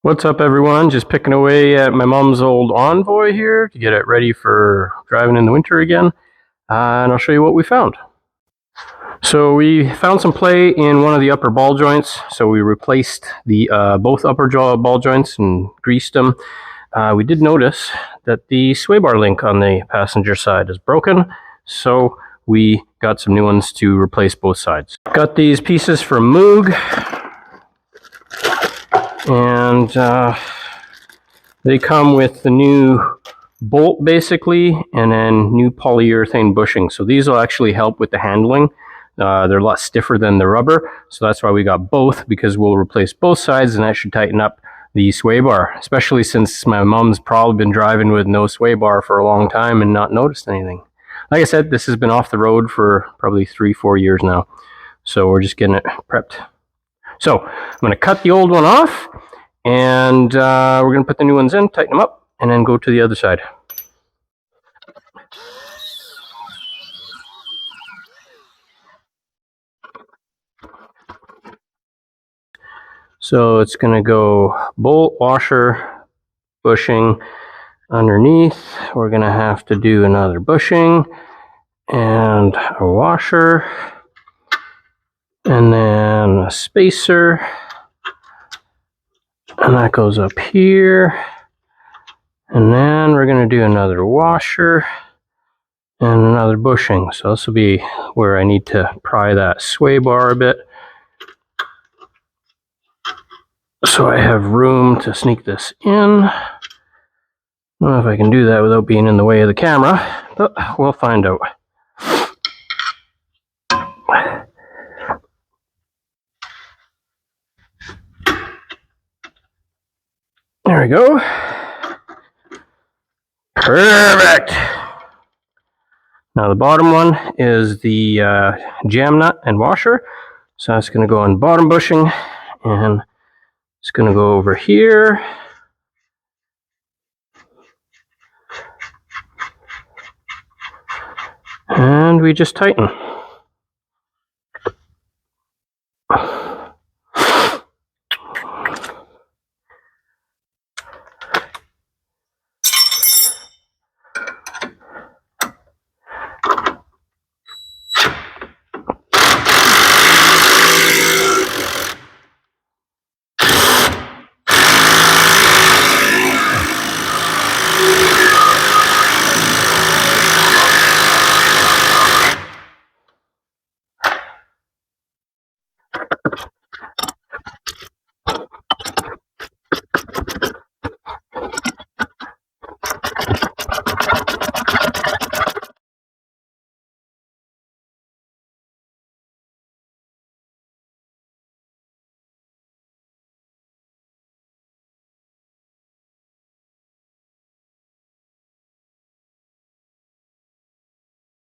What's up, everyone? Just picking away at my mom's old Envoy here to get it ready for driving in the winter again. And I'll show you what we found. So we found some play in one of the upper ball joints. So we replaced the both upper ball joints and greased them. We did notice that the sway bar link on the passenger side is broken. So we got some new ones to replace both sides. Got these pieces from MOOG. And they come with the new bolt basically, and then new polyurethane bushing. So these will actually help with the handling. They're a lot stiffer than the rubber, so that's why we got both, because we'll replace both sides and that should tighten up the sway bar, especially since my mom's probably been driving with no sway bar for a long time and not noticed anything. Like I said, this has been off the road for probably 3-4 years now, so we're just getting it prepped. So I'm going to cut the old one off, and we're going to put the new ones in, tighten them up, and then go to the other side. So it's going to go bolt, washer, bushing underneath. We're going to have to do another bushing and a washer, and then a spacer. And that goes up here. And then we're going to do another washer and another bushing. So this will be where I need to pry that sway bar a bit, so I have room to sneak this in. I don't know if I can do that without being in the way of the camera, but we'll find out. There we go. Perfect. Now the bottom one is the jam nut and washer. So that's going to go on bottom bushing, and it's going to go over here. And we just tighten.